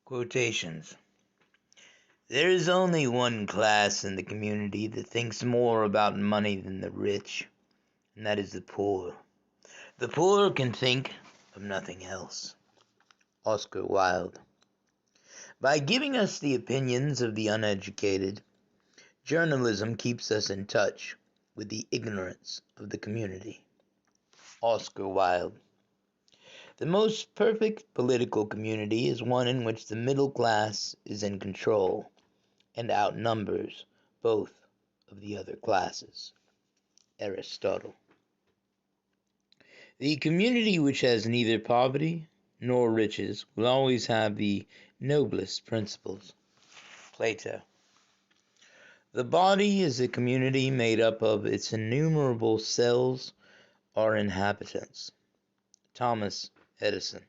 Quotations. There is only one class in the community that thinks more about money than the rich, and that is the poor. The poor can think of nothing else. Oscar Wilde. By giving us the opinions of the uneducated, journalism keeps us in touch with the ignorance of the community. Oscar Wilde. The most perfect political community is one in which the middle class is in control and outnumbers both of the other classes. Aristotle. The community which has neither poverty nor riches will always have the noblest principles. Plato. The body is a community made up of its innumerable cells or inhabitants. Thomas Edison.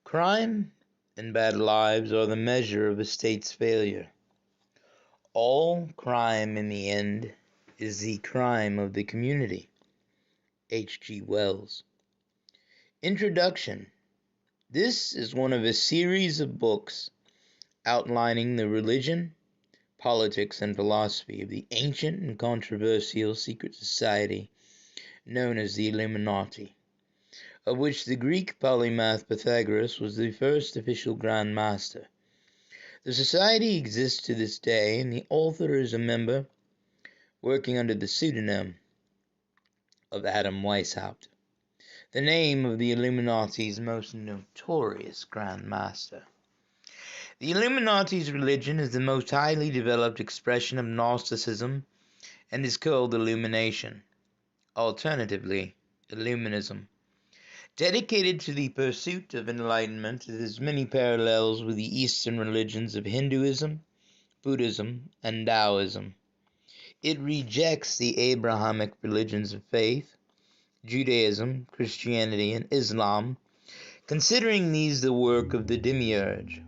Crime and bad lives are the measure of a state's failure. All crime in the end is the crime of the community. H.G. Wells. Introduction. This is one of a series of books outlining the religion, politics, and philosophy of the ancient and controversial secret society known as the Illuminati, of which the Greek polymath Pythagoras was the first official Grand Master. The society exists to this day, and the author is a member working under the pseudonym of Adam Weishaupt, the name of the Illuminati's most notorious Grand Master. The Illuminati's religion is the most highly developed expression of Gnosticism and is called Illumination, alternatively Illuminism. Dedicated to the pursuit of enlightenment, it has many parallels with the Eastern religions of Hinduism, Buddhism, and Taoism. It rejects the Abrahamic religions of faith, Judaism, Christianity, and Islam, considering these the work of the demiurge,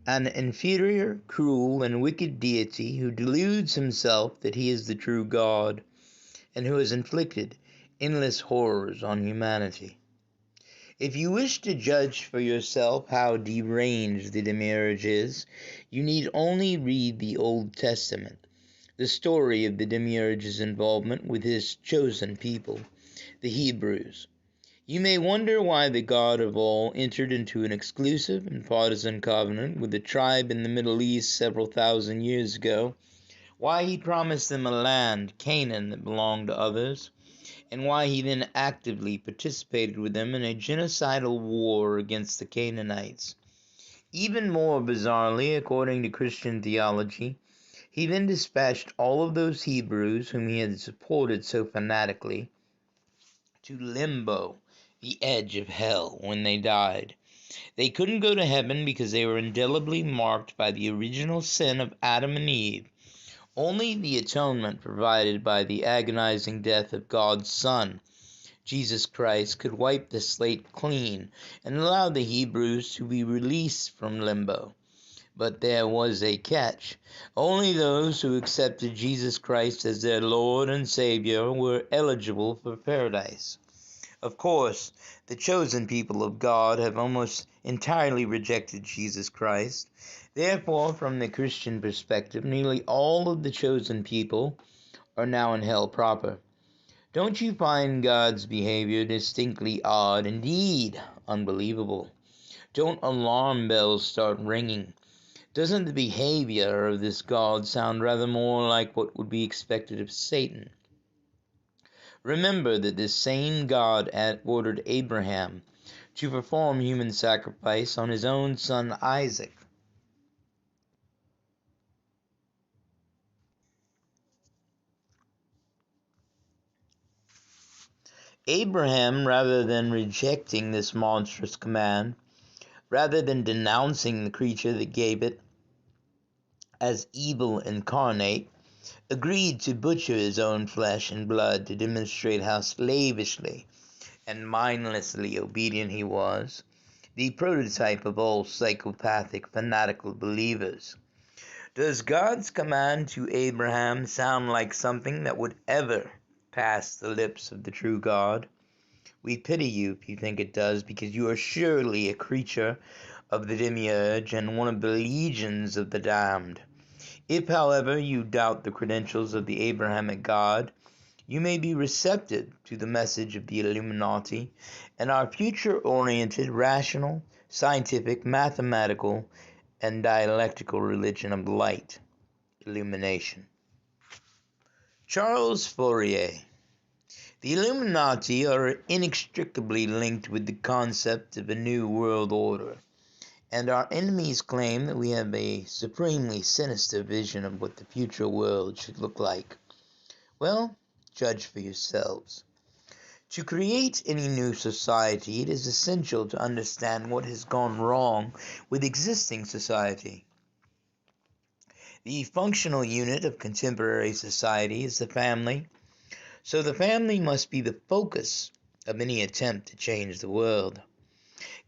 an inferior, cruel, and wicked deity who deludes himself that he is the true God, and who has inflicted endless horrors on humanity. If you wish to judge for yourself how deranged the demiurge is, you need only read the Old Testament, the story of the demiurge's involvement with his chosen people, the Hebrews. You may wonder why the God of all entered into an exclusive and partisan covenant with a tribe in the Middle East several thousand years ago, why he promised them a land, Canaan, that belonged to others, and why he then actively participated with them in a genocidal war against the Canaanites. Even more bizarrely, according to Christian theology, he then dispatched all of those Hebrews whom he had supported so fanatically to limbo, the edge of hell, when they died. They couldn't go to heaven because they were indelibly marked by the original sin of Adam and Eve. Only the atonement provided by the agonizing death of God's Son, Jesus Christ, could wipe the slate clean and allow the Hebrews to be released from limbo. But there was a catch. Only those who accepted Jesus Christ as their Lord and Savior were eligible for paradise. Of course, the chosen people of God have almost entirely rejected Jesus Christ. Therefore, from the Christian perspective, nearly all of the chosen people are now in hell proper. Don't you find God's behavior distinctly odd, indeed unbelievable? Don't alarm bells start ringing? Doesn't the behavior of this God sound rather more like what would be expected of Satan? Remember that this same God ordered Abraham to perform human sacrifice on his own son Isaac. Abraham, rather than rejecting this monstrous command, rather than denouncing the creature that gave it as evil incarnate, agreed to butcher his own flesh and blood to demonstrate how slavishly and mindlessly obedient he was, the prototype of all psychopathic, fanatical believers. Does God's command to Abraham sound like something that would ever pass the lips of the true God? We pity you if you think it does, because you are surely a creature of the demiurge and one of the legions of the damned. If, however, you doubt the credentials of the Abrahamic God, you may be receptive to the message of the Illuminati and our future-oriented, rational, scientific, mathematical, and dialectical religion of light, illumination. Charles Fourier. The Illuminati are inextricably linked with the concept of a new world order, and our enemies claim that we have a supremely sinister vision of what the future world should look like. Well, judge for yourselves. To create any new society, it is essential to understand what has gone wrong with existing society. The functional unit of contemporary society is the family, so the family must be the focus of any attempt to change the world.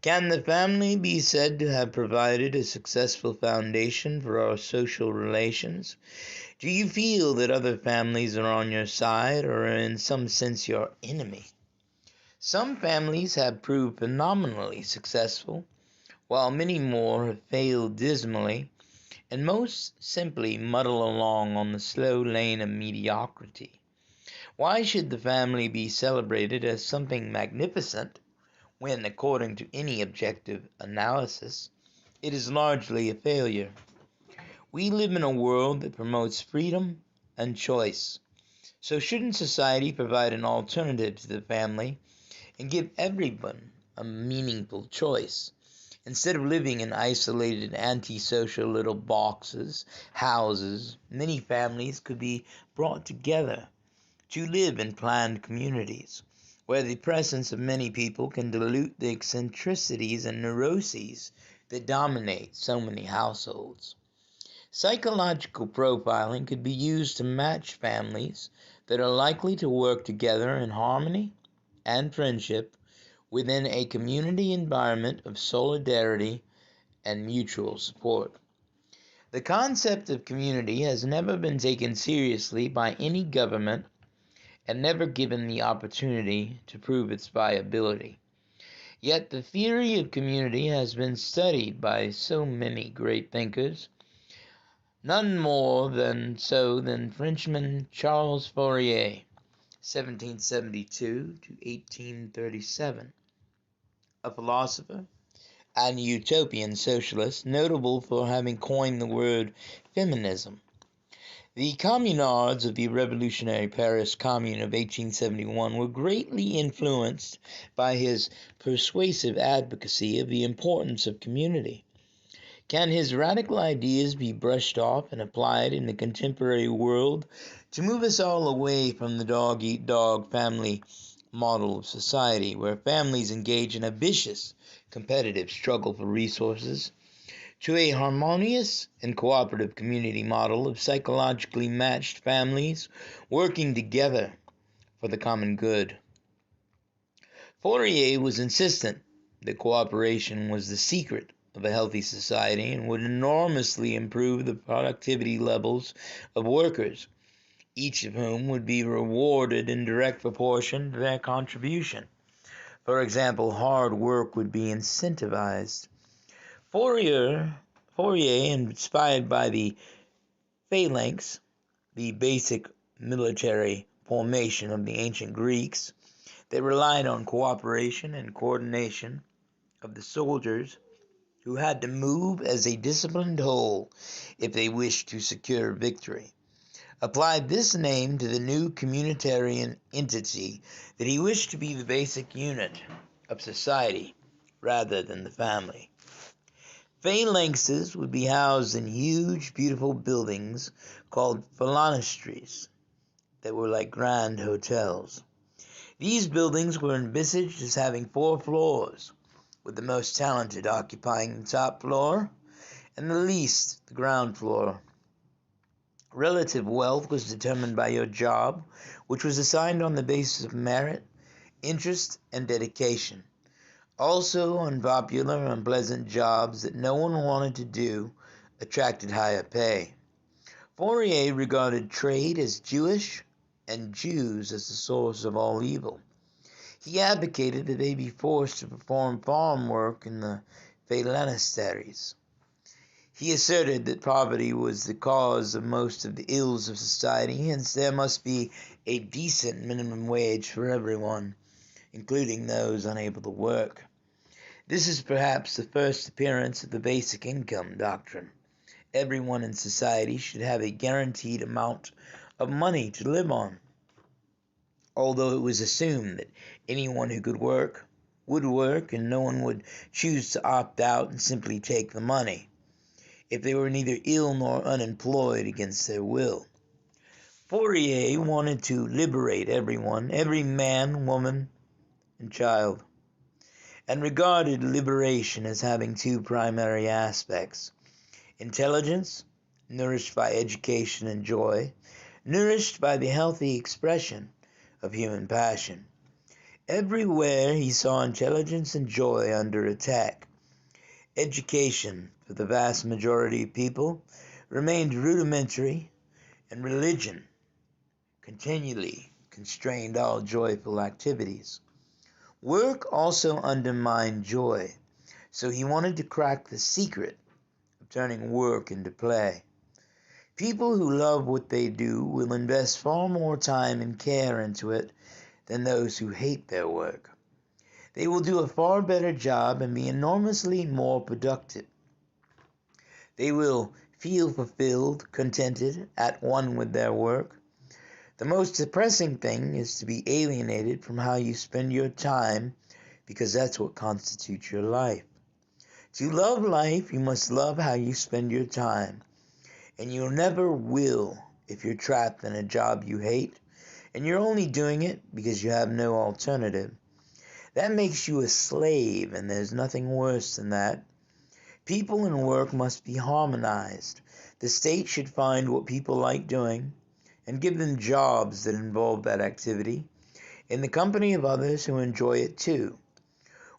Can the family be said to have provided a successful foundation for our social relations? Do you feel that other families are on your side or are in some sense your enemy? Some families have proved phenomenally successful, while many more have failed dismally, and most simply muddle along on the slow lane of mediocrity. Why should the family be celebrated as something magnificent when, according to any objective analysis, it is largely a failure? We live in a world that promotes freedom and choice. So shouldn't society provide an alternative to the family and give everyone a meaningful choice? Instead of living in isolated, antisocial little boxes, houses, many families could be brought together to live in planned communities, where the presence of many people can dilute the eccentricities and neuroses that dominate so many households. Psychological profiling could be used to match families that are likely to work together in harmony and friendship within a community environment of solidarity and mutual support. The concept of community has never been taken seriously by any government and never given the opportunity to prove its viability. Yet the theory of community has been studied by so many great thinkers, none more than Frenchman Charles Fourier, 1772 to 1837, a philosopher and utopian socialist notable for having coined the word feminism. The communards of the revolutionary Paris Commune of 1871 were greatly influenced by his persuasive advocacy of the importance of community. Can his radical ideas be brushed off and applied in the contemporary world to move us all away from the dog-eat-dog family model of society, where families engage in a vicious, competitive struggle for resources, to a harmonious and cooperative community model of psychologically matched families working together for the common good? Fourier was insistent that cooperation was the secret of a healthy society and would enormously improve the productivity levels of workers, each of whom would be rewarded in direct proportion to their contribution. For example, hard work would be incentivized. Fourier, inspired by the Phalanx, the basic military formation of the ancient Greeks, that relied on cooperation and coordination of the soldiers who had to move as a disciplined whole if they wished to secure victory, applied this name to the new communitarian entity that he wished to be the basic unit of society rather than the family. Phalanxes would be housed in huge, beautiful buildings called Phalanax that were like grand hotels. These buildings were envisaged as having 4 floors, with the most talented occupying the top floor and the least the ground floor. Relative wealth was determined by your job, which was assigned on the basis of merit, interest, and dedication. Also, unpopular, unpleasant jobs that no one wanted to do attracted higher pay. Fourier regarded trade as Jewish and Jews as the source of all evil. He advocated that they be forced to perform farm work in the Phalanax. He asserted that poverty was the cause of most of the ills of society, hence there must be a decent minimum wage for everyone, including those unable to work. This is perhaps the first appearance of the basic income doctrine. Everyone in society should have a guaranteed amount of money to live on, although it was assumed that anyone who could work would work, and no one would choose to opt out and simply take the money if they were neither ill nor unemployed against their will. Fourier wanted to liberate everyone, every man, woman, and child, and regarded liberation as having two primary aspects: intelligence, nourished by education and joy, nourished by the healthy expression of human passion. Everywhere he saw intelligence and joy under attack. Education, for the vast majority of people, remained rudimentary, and religion continually constrained all joyful activities. Work also undermined joy, so he wanted to crack the secret of turning work into play. People who love what they do will invest far more time and care into it than those who hate their work. They will do a far better job and be enormously more productive. They will feel fulfilled, contented, at one with their work. The most depressing thing is to be alienated from how you spend your time, because that's what constitutes your life. To love life, you must love how you spend your time, and you never will if you're trapped in a job you hate, and you're only doing it because you have no alternative. That makes you a slave, and there's nothing worse than that. People and work must be harmonized. The state should find what people like doing and give them jobs that involve that activity in the company of others who enjoy it too.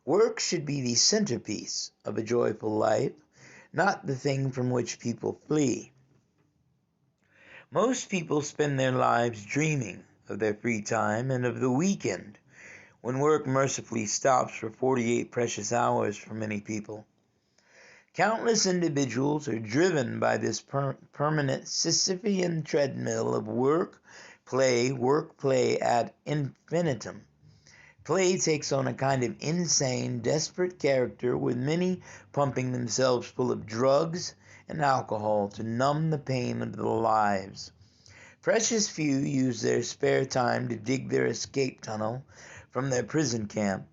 Work should be the centerpiece of a joyful life, not the thing from which people flee. Most people spend their lives dreaming of their free time and of the weekend, when work mercifully stops for 48 precious hours for many people. Countless individuals are driven by this permanent Sisyphean treadmill of work, play ad infinitum. Play takes on a kind of insane, desperate character, with many pumping themselves full of drugs and alcohol to numb the pain of their lives. Precious few use their spare time to dig their escape tunnel from their prison camp.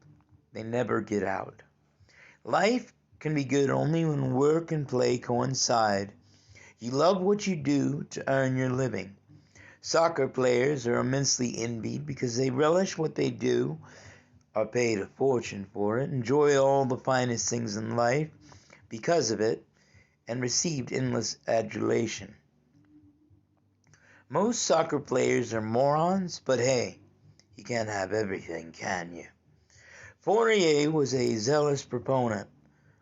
They never get out. Life can be good only when work and play coincide. You love what you do to earn your living. Soccer players are immensely envied because they relish what they do, are paid a fortune for it, enjoy all the finest things in life because of it, and received endless adulation. Most soccer players are morons, but hey, you can't have everything, can you? Fourier was a zealous proponent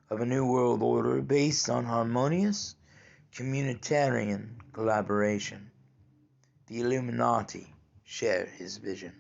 of a new world order based on harmonious communitarian collaboration. The Illuminati share his vision.